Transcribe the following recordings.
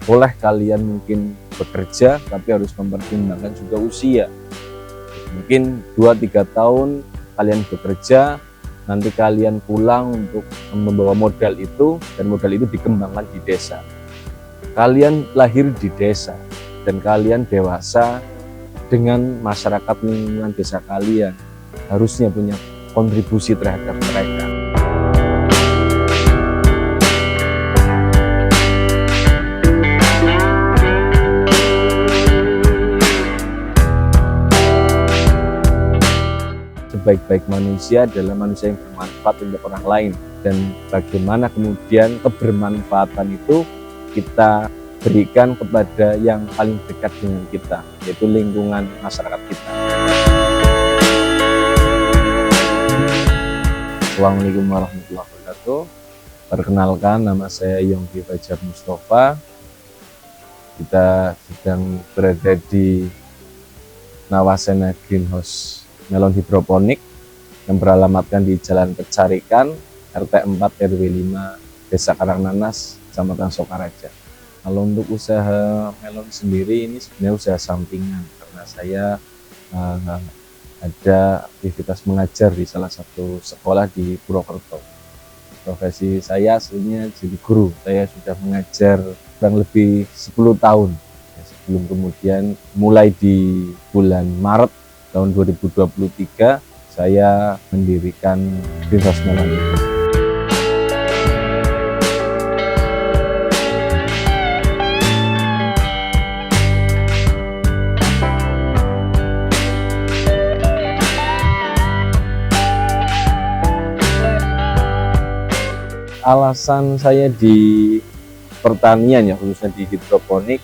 boleh kalian mungkin bekerja, tapi harus mempertimbangkan juga usia. Mungkin 2-3 tahun kalian bekerja, nanti kalian pulang untuk membawa modal itu, dan modal itu dikembangkan di desa. Kalian lahir di desa, dan kalian dewasa dengan masyarakat lingkungan desa kalian, harusnya punya kontribusi terhadap mereka. Sebaik-baik manusia adalah manusia yang bermanfaat untuk orang lain, dan bagaimana kemudian kebermanfaatan itu kita berikan kepada yang paling dekat dengan kita, yaitu lingkungan masyarakat kita. Assalamualaikum warahmatullahi wabarakatuh. Perkenalkan, nama saya Yonggi Fajar Mustafa. Kita sedang berada di Nawasena Greenhouse Melon Hidroponik yang beralamatkan di Jalan Pecarikan, RT 4 RW 5, Desa Karangnanas, Kecamatan Sokaraja. Kalau untuk usaha melon sendiri, ini sebenarnya usaha sampingan, karena saya ada aktivitas mengajar di salah satu sekolah di Purwokerto. Profesi saya aslinya jadi guru. Saya sudah mengajar kurang lebih 10 tahun. Sebelum kemudian mulai di bulan Maret tahun 2023 saya mendirikan Greenhouse Melon ini. Alasan saya di pertanian, ya khususnya di hidroponik,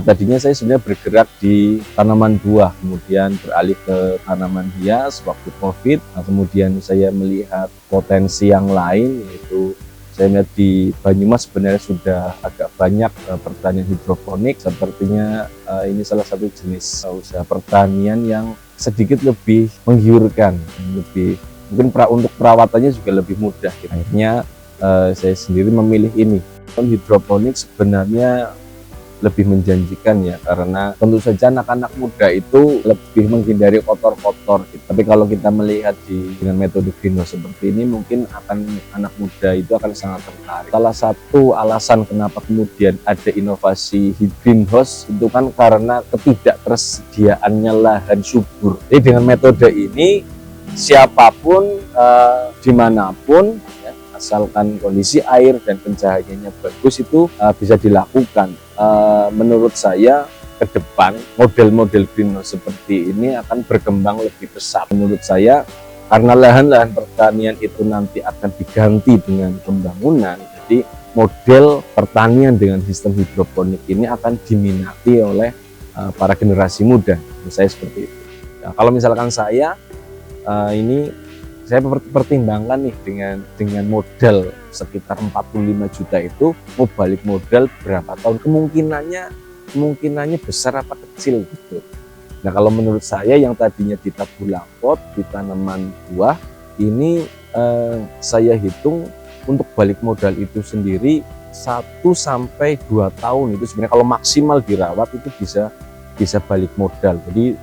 tadinya saya sebenarnya bergerak di tanaman buah, kemudian beralih ke tanaman hias waktu COVID. Kemudian saya melihat potensi yang lain, yaitu saya melihat di Banyumas sebenarnya sudah agak banyak pertanian hidroponik. Sepertinya ini salah satu jenis usaha pertanian yang sedikit lebih menggiurkan, lebih mungkin untuk perawatannya juga lebih mudah. Akhirnya saya sendiri memilih ini. Hidroponik sebenarnya lebih menjanjikan, ya, karena tentu saja anak-anak muda itu lebih menghindari kotor-kotor gitu. Tapi kalau kita melihat dengan metode greenhouse seperti ini, mungkin anak muda itu akan sangat tertarik. Salah satu alasan kenapa kemudian ada inovasi greenhouse itu kan karena ketidaktersediaannya lahan subur. Jadi dengan metode ini siapapun dimanapun, ya, asalkan kondisi air dan pencahayaannya bagus, itu bisa dilakukan. Menurut saya ke depan model-model greenhouse seperti ini akan berkembang lebih besar. Menurut saya, karena lahan-lahan pertanian itu nanti akan diganti dengan pembangunan, jadi model pertanian dengan sistem hidroponik ini akan diminati oleh para generasi muda. Menurut saya seperti itu. Nah, kalau misalkan saya saya pertimbangkan nih dengan modal sekitar 45 juta itu, mau balik modal berapa tahun, kemungkinannya besar apa kecil gitu. Nah, kalau menurut saya yang tadinya di tabula pot, di tanaman buah, ini saya hitung untuk balik modal itu sendiri 1-2 tahun itu sebenarnya kalau maksimal dirawat itu bisa balik modal. Jadi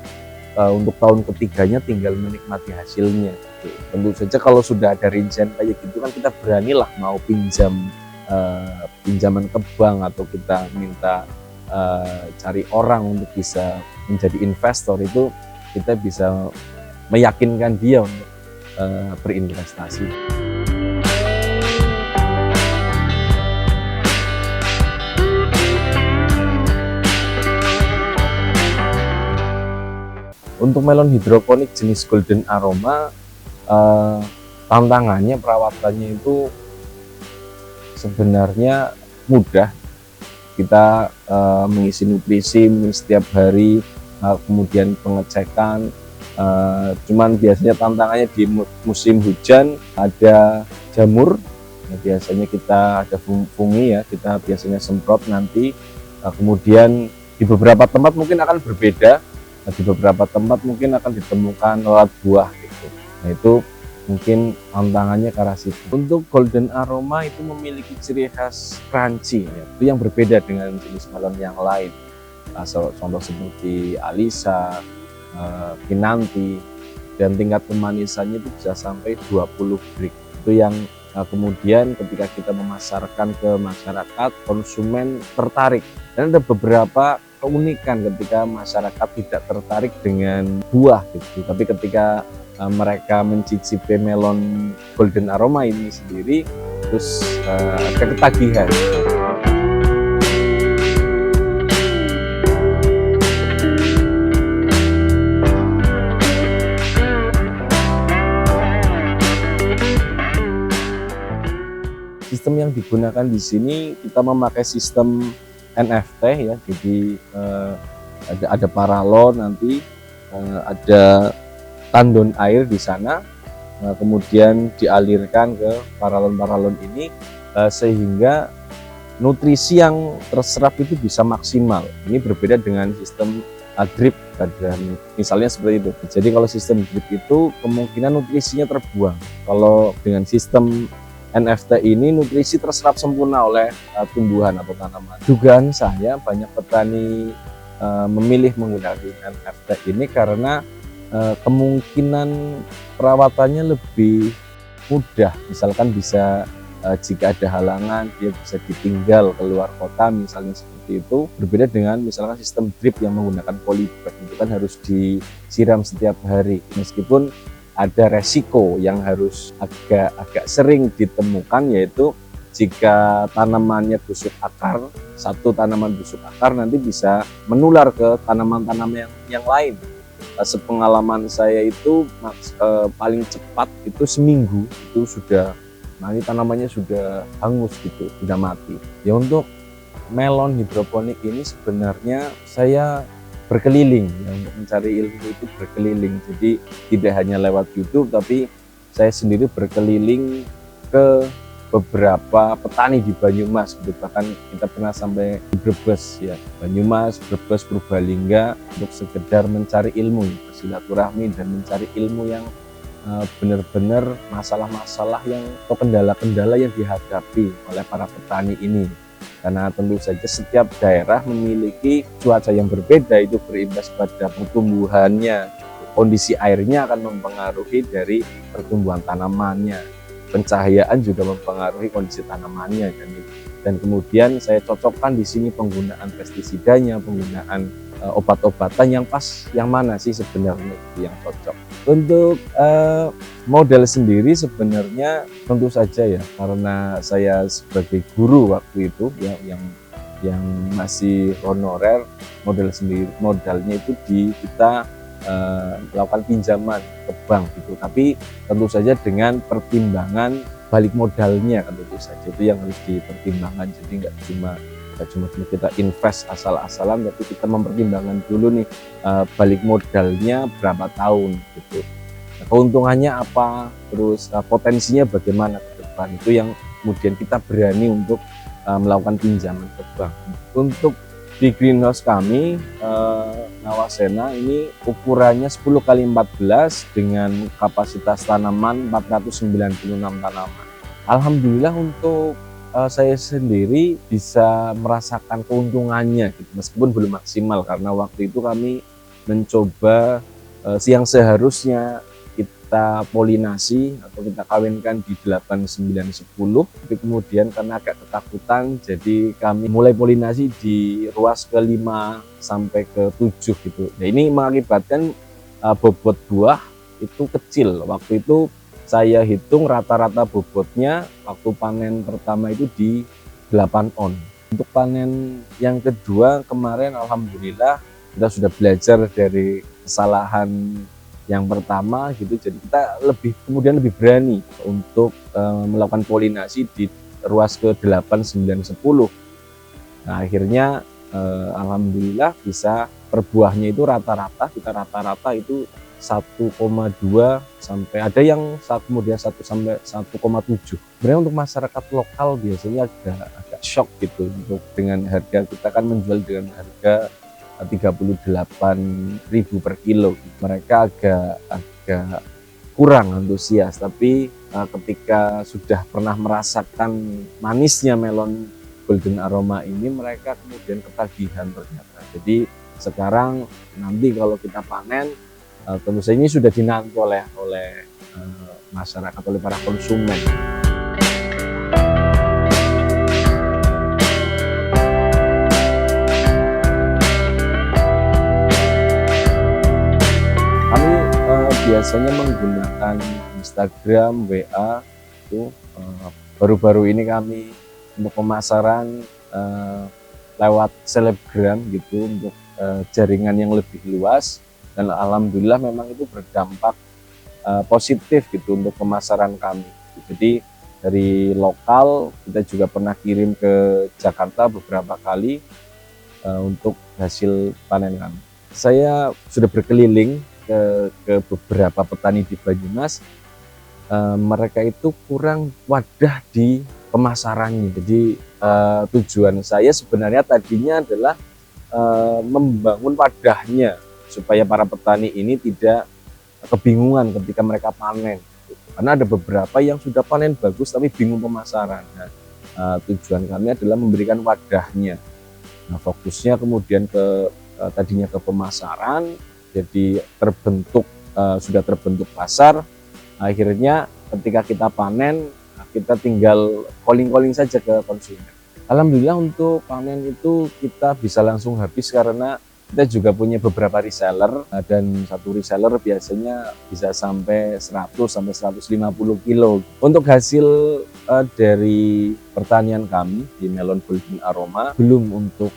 untuk tahun ketiganya tinggal menikmati hasilnya. Tentu saja kalau sudah ada rincian kayak gitu kan kita beranilah mau pinjaman ke bank, atau kita minta cari orang untuk bisa menjadi investor, itu kita bisa meyakinkan dia untuk berinvestasi. Untuk melon hidroponik jenis Golden Aroma, tantangannya, perawatannya itu sebenarnya mudah. Kita mengisi nutrisi setiap hari, kemudian pengecekan. Cuman biasanya tantangannya di musim hujan ada jamur. Nah, biasanya kita ada fungi, ya, kita biasanya semprot nanti. Kemudian di beberapa tempat mungkin akan berbeda. Di beberapa tempat mungkin akan ditemukan lalat buah gitu. Nah, itu Mungkin tantangannya ke arah situ. Untuk golden aroma itu memiliki ciri khas crunchy ya, itu yang berbeda dengan jenis melon yang lain. Contoh seperti Alisa, Kinanti, dan tingkat kemanisannya itu bisa sampai 20 brick. Itu yang kemudian ketika kita memasarkan ke masyarakat, konsumen tertarik. Dan ada beberapa keunikan ketika masyarakat tidak tertarik dengan buah gitu, tapi ketika mereka mencicipi melon golden aroma ini sendiri, terus ada ketagihan. Sistem yang digunakan di sini kita memakai sistem NFT ya, jadi ada paralon nanti, ada tandon air di sana, kemudian dialirkan ke paralon-paralon ini sehingga nutrisi yang terserap itu bisa maksimal. Ini berbeda dengan sistem drip, dan misalnya seperti itu. Jadi kalau sistem drip itu kemungkinan nutrisinya terbuang. Kalau dengan sistem NFT ini nutrisi terserap sempurna oleh tumbuhan atau tanaman. Dugaan saya banyak petani memilih menggunakan NFT ini karena kemungkinan perawatannya lebih mudah. Misalkan bisa jika ada halangan dia bisa ditinggal keluar kota misalnya seperti itu. Berbeda dengan misalkan sistem drip yang menggunakan polybag, itu kan harus disiram setiap hari, meskipun ada resiko yang harus agak sering ditemukan, yaitu jika tanamannya busuk akar, satu tanaman busuk akar nanti bisa menular ke tanaman-tanaman yang lain. Sepengalaman saya itu paling cepat itu seminggu itu sudah, nanti tanamannya sudah hangus gitu, sudah mati. Ya untuk melon hidroponik ini sebenarnya saya berkeliling ya, untuk mencari ilmu itu berkeliling. Jadi tidak hanya lewat YouTube, tapi saya sendiri berkeliling ke beberapa petani di Banyumas gitu. Bahkan kita pernah sampai di Brebes ya, Banyumas, Brebes, Purbalingga, untuk sekedar mencari ilmu, bersilaturahmi dan mencari ilmu yang benar-benar masalah-masalah yang atau kendala-kendala yang dihadapi oleh para petani ini. Karena tentu saja setiap daerah memiliki cuaca yang berbeda, itu berimbas pada pertumbuhannya. Kondisi airnya akan mempengaruhi dari pertumbuhan tanamannya. Pencahayaan juga mempengaruhi kondisi tanamannya, dan kemudian saya cocokkan di sini penggunaan pestisidanya, penggunaan obat-obatan yang pas, yang mana sih sebenarnya yang cocok. Untuk modal sendiri sebenarnya tentu saja ya, karena saya sebagai guru waktu itu ya, yang masih honorer, modalnya itu kita melakukan pinjaman ke bank gitu, tapi tentu saja dengan pertimbangan balik modalnya kan, tentu saja itu yang harus dipertimbangkan. Jadi nggak cuma kita invest asal-asalan, tapi kita mempertimbangkan dulu nih balik modalnya berapa tahun gitu, keuntungannya apa, terus potensinya bagaimana ke depan, itu yang kemudian kita berani untuk melakukan pinjaman ke bank. Untuk di greenhouse kami Nawasena ini ukurannya 10 x 14 dengan kapasitas tanaman 496 tanaman. Alhamdulillah untuk saya sendiri bisa merasakan keuntungannya gitu, meskipun belum maksimal karena waktu itu kami mencoba yang seharusnya kita polinasi atau kita kawinkan di 8, 9, 10, tapi kemudian karena agak ketakutan, jadi kami mulai polinasi di ruas ke 5 sampai ke 7 gitu. Nah, ini mengakibatkan bobot buah itu kecil. Waktu itu saya hitung rata-rata bobotnya waktu panen pertama itu di 8 on. Untuk panen yang kedua kemarin alhamdulillah kita sudah belajar dari kesalahan yang pertama gitu, jadi kita kemudian lebih berani untuk melakukan polinasi di ruas ke 8, 9, 10. Nah, akhirnya alhamdulillah bisa per buahnya itu rata-rata itu 1,2 sampai ada yang kemudian 1 sampai 1,7. Sebenarnya untuk masyarakat lokal biasanya agak shock gitu, untuk dengan harga kita kan menjual dengan harga 38.000 per kilo. Mereka agak kurang antusias, tapi ketika sudah pernah merasakan manisnya melon golden aroma ini, mereka kemudian ketagihan ternyata. Jadi sekarang nanti kalau kita panen, tentu saja ini sudah dinanti oleh masyarakat, oleh para konsumen. Kami biasanya menggunakan Instagram, WA, itu baru-baru ini kami untuk pemasaran lewat selebgram gitu, untuk jaringan yang lebih luas, dan alhamdulillah memang itu berdampak positif gitu untuk pemasaran kami. Jadi dari lokal kita juga pernah kirim ke Jakarta beberapa kali untuk hasil panen kami. Saya sudah berkeliling ke beberapa petani di Banyumas. Mereka itu kurang wadah di pemasarannya. Jadi tujuan saya sebenarnya tadinya adalah membangun wadahnya supaya para petani ini tidak kebingungan ketika mereka panen. Karena ada beberapa yang sudah panen bagus tapi bingung pemasaran. Nah, tujuan kami adalah memberikan wadahnya. Nah, fokusnya kemudian tadinya ke pemasaran. Jadi sudah terbentuk pasar. Akhirnya ketika kita panen, kita tinggal calling saja ke konsumen. Alhamdulillah untuk panen itu kita bisa langsung habis karena kita juga punya beberapa reseller, dan satu reseller biasanya bisa sampai 100 sampai 150 kilo. Untuk hasil dari pertanian kami di melon golden aroma, belum untuk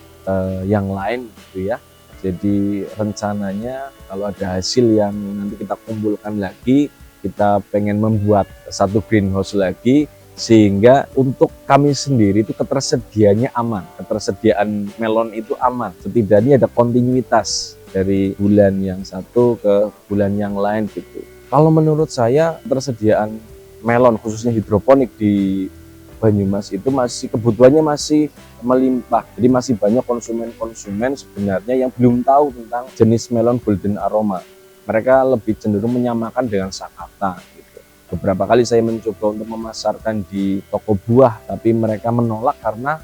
yang lain gitu ya. Jadi rencananya kalau ada hasil yang nanti kita kumpulkan lagi, kita pengen membuat satu greenhouse lagi, sehingga untuk kami sendiri itu ketersediaannya aman, ketersediaan melon itu aman. Setidaknya ada kontinuitas dari bulan yang satu ke bulan yang lain gitu. Kalau menurut saya ketersediaan melon khususnya hidroponik di Banyumas itu kebutuhannya masih melimpah. Jadi masih banyak konsumen-konsumen sebenarnya yang belum tahu tentang jenis melon golden aroma. Mereka lebih cenderung menyamakan dengan Sakata gitu. Beberapa kali saya mencoba untuk memasarkan di toko buah, tapi mereka menolak karena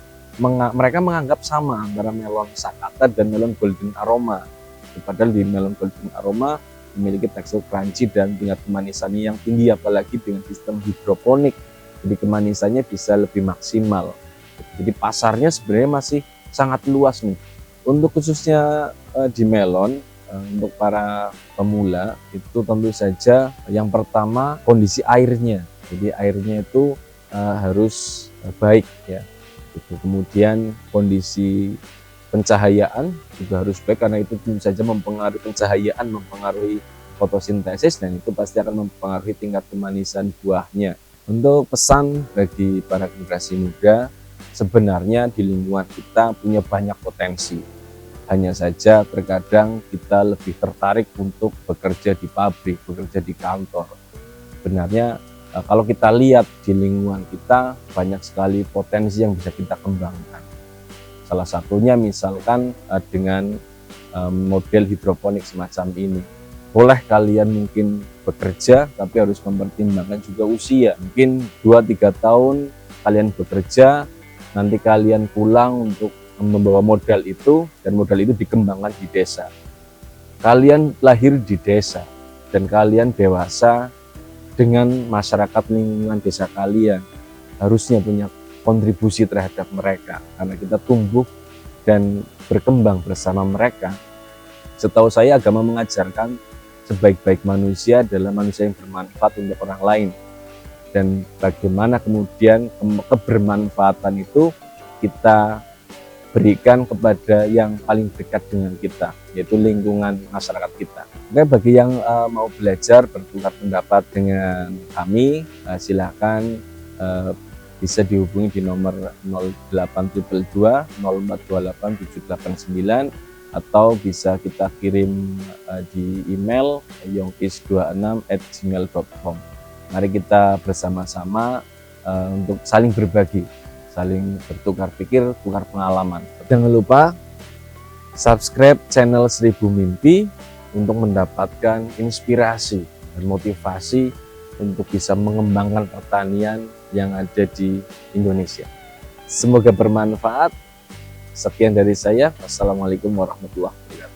mereka menganggap sama antara melon Sakata dan melon golden aroma. Padahal di melon golden aroma memiliki tekstur crunchy dan tingkat kemanisannya yang tinggi, apalagi dengan sistem hidroponik. Jadi kemanisannya bisa lebih maksimal. Jadi pasarnya sebenarnya masih sangat luas nih. Untuk khususnya di melon, untuk para pemula itu tentu saja yang pertama kondisi airnya. Jadi airnya itu harus baik ya. Kemudian kondisi pencahayaan juga harus baik, karena itu tentu saja mempengaruhi pencahayaan, mempengaruhi fotosintesis, dan itu pasti akan mempengaruhi tingkat kemanisan buahnya. Untuk pesan bagi para generasi muda, sebenarnya di lingkungan kita punya banyak potensi. Hanya saja terkadang kita lebih tertarik untuk bekerja di pabrik, bekerja di kantor. Sebenarnya kalau kita lihat di lingkungan kita, banyak sekali potensi yang bisa kita kembangkan. Salah satunya misalkan dengan model hidroponik semacam ini. Boleh kalian mungkin bekerja, tapi harus mempertimbangkan juga usia. Mungkin 2-3 tahun kalian bekerja, nanti kalian pulang untuk membawa modal itu, dan modal itu dikembangkan di desa. Kalian lahir di desa, dan kalian dewasa dengan masyarakat lingkungan desa kalian. Harusnya punya kontribusi terhadap mereka, karena kita tumbuh dan berkembang bersama mereka. Setahu saya agama mengajarkan sebaik-baik manusia adalah manusia yang bermanfaat untuk orang lain. Dan bagaimana kemudian kebermanfaatan itu kita berikan kepada yang paling dekat dengan kita, yaitu lingkungan masyarakat kita. Oke, bagi yang mau belajar bertukar pendapat dengan kami, silakan bisa dihubungi di nomor 0822 0428 789, atau bisa kita kirim di email yongkis26@gmail.com. Mari kita bersama-sama untuk saling berbagi, saling bertukar pikir, tukar pengalaman. Jangan lupa subscribe channel 1000 Mimpi untuk mendapatkan inspirasi dan motivasi untuk bisa mengembangkan pertanian yang ada di Indonesia. Semoga bermanfaat. Sekian dari saya. Wassalamualaikum warahmatullahi wabarakatuh.